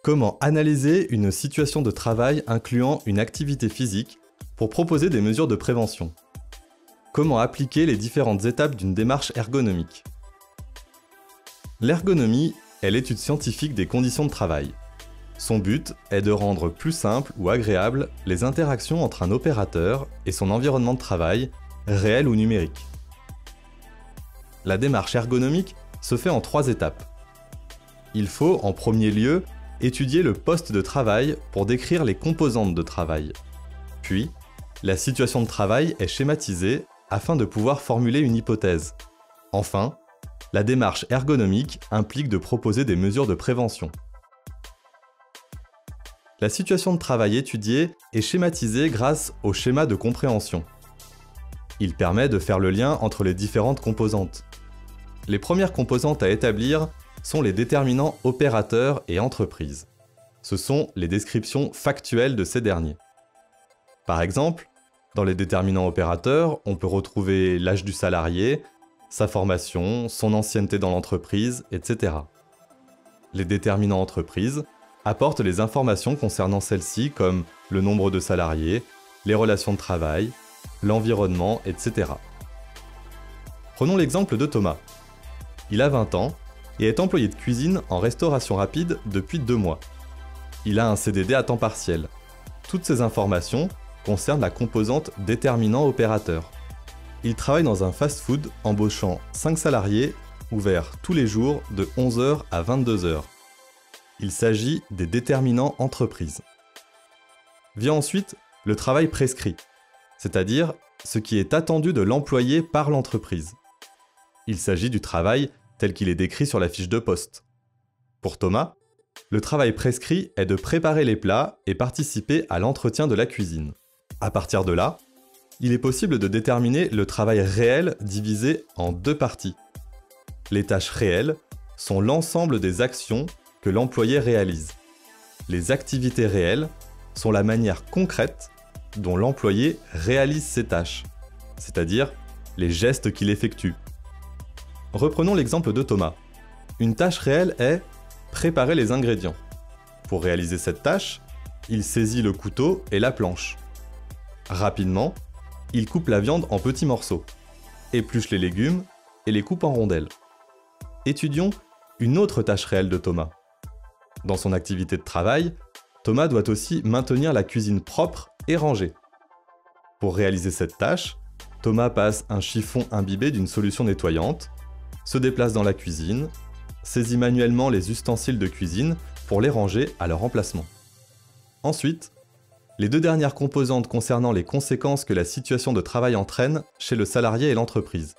Comment analyser une situation de travail incluant une activité physique pour proposer des mesures de prévention? Comment appliquer les différentes étapes d'une démarche ergonomique? L'ergonomie est l'étude scientifique des conditions de travail. Son but est de rendre plus simple ou agréable les interactions entre un opérateur et son environnement de travail, réel ou numérique. La démarche ergonomique se fait en 3 étapes. Il faut, en premier lieu, étudier le poste de travail pour décrire les composantes de travail. Puis, la situation de travail est schématisée afin de pouvoir formuler une hypothèse. Enfin, la démarche ergonomique implique de proposer des mesures de prévention. La situation de travail étudiée est schématisée grâce au schéma de compréhension. Il permet de faire le lien entre les différentes composantes. Les premières composantes à établir sont les déterminants opérateurs et entreprises. Ce sont les descriptions factuelles de ces derniers. Par exemple, dans les déterminants opérateurs, on peut retrouver l'âge du salarié, sa formation, son ancienneté dans l'entreprise, etc. Les déterminants entreprises apportent les informations concernant celle-ci comme le nombre de salariés, les relations de travail, l'environnement, etc. Prenons l'exemple de Thomas. Il a 20 ans et est employé de cuisine en restauration rapide depuis 2 mois. Il a un CDD à temps partiel. Toutes ces informations concernent la composante déterminant opérateur. Il travaille dans un fast-food embauchant 5 salariés, ouvert tous les jours de 11h à 22h. Il s'agit des déterminants entreprises. Vient ensuite le travail prescrit, c'est-à-dire ce qui est attendu de l'employé par l'entreprise. Il s'agit du travail tel qu'il est décrit sur la fiche de poste. Pour Thomas, le travail prescrit est de préparer les plats et participer à l'entretien de la cuisine. À partir de là, il est possible de déterminer le travail réel divisé en 2 parties. Les tâches réelles sont l'ensemble des actions que l'employé réalise. Les activités réelles sont la manière concrète dont l'employé réalise ses tâches, c'est-à-dire les gestes qu'il effectue. Reprenons l'exemple de Thomas. Une tâche réelle est préparer les ingrédients. Pour réaliser cette tâche, il saisit le couteau et la planche. Rapidement, il coupe la viande en petits morceaux, épluche les légumes et les coupe en rondelles. Étudions une autre tâche réelle de Thomas. Dans son activité de travail, Thomas doit aussi maintenir la cuisine propre et rangée. Pour réaliser cette tâche, Thomas passe un chiffon imbibé d'une solution nettoyante, se déplace dans la cuisine, saisit manuellement les ustensiles de cuisine pour les ranger à leur emplacement. Ensuite, les 2 dernières composantes concernant les conséquences que la situation de travail entraîne chez le salarié et l'entreprise.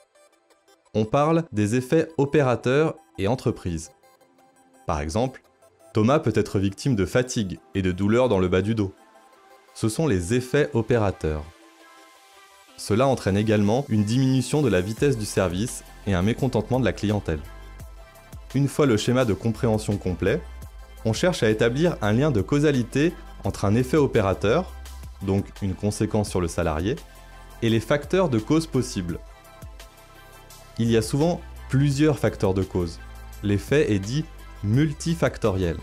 On parle des effets opérateurs et entreprise. Par exemple, Thomas peut être victime de fatigue et de douleurs dans le bas du dos. Ce sont les effets opérateurs. Cela entraîne également une diminution de la vitesse du service et un mécontentement de la clientèle. Une fois le schéma de compréhension complet, on cherche à établir un lien de causalité entre un effet opérateur, donc une conséquence sur le salarié, et les facteurs de cause possibles. Il y a souvent plusieurs facteurs de cause. L'effet est dit multifactoriel.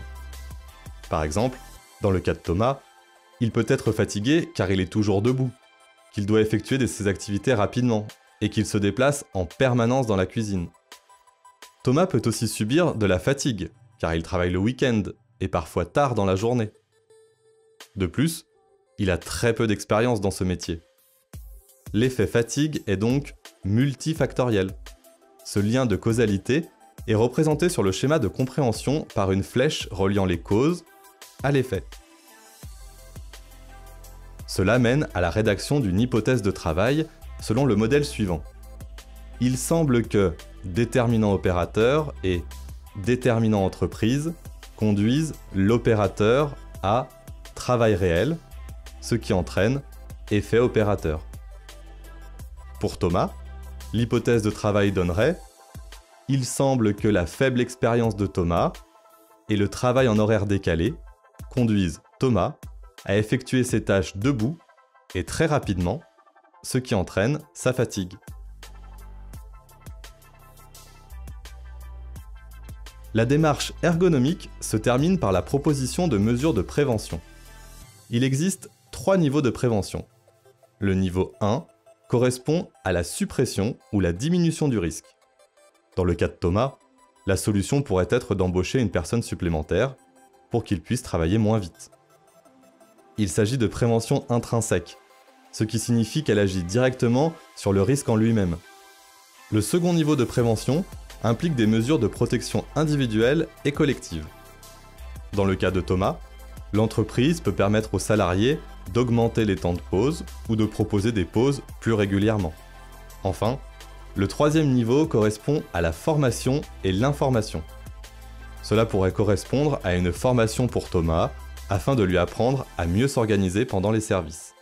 Par exemple, dans le cas de Thomas, il peut être fatigué car il est toujours debout, qu'il doit effectuer ses activités rapidement et qu'il se déplace en permanence dans la cuisine. Thomas peut aussi subir de la fatigue car il travaille le week-end et parfois tard dans la journée. De plus, il a très peu d'expérience dans ce métier. L'effet fatigue est donc multifactoriel. Ce lien de causalité est représenté sur le schéma de compréhension par une flèche reliant les causes à l'effet. Cela mène à la rédaction d'une hypothèse de travail selon le modèle suivant. Il semble que déterminant opérateur et déterminant entreprise conduisent l'opérateur à travail réel, ce qui entraîne effet opérateur. Pour Thomas, l'hypothèse de travail donnerait « Il semble que la faible expérience de Thomas et le travail en horaire décalé conduisent Thomas à effectuer ses tâches debout et très rapidement, ce qui entraîne sa fatigue. » La démarche ergonomique se termine par la proposition de mesures de prévention. Il existe 3 niveaux de prévention. Le niveau 1 correspond à la suppression ou la diminution du risque. Dans le cas de Thomas, la solution pourrait être d'embaucher une personne supplémentaire pour qu'il puisse travailler moins vite. Il s'agit de prévention intrinsèque, ce qui signifie qu'elle agit directement sur le risque en lui-même. Le second niveau de prévention implique des mesures de protection individuelle et collective. Dans le cas de Thomas, l'entreprise peut permettre aux salariés d'augmenter les temps de pause ou de proposer des pauses plus régulièrement. Enfin, le troisième niveau correspond à la formation et l'information. Cela pourrait correspondre à une formation pour Thomas afin de lui apprendre à mieux s'organiser pendant les services.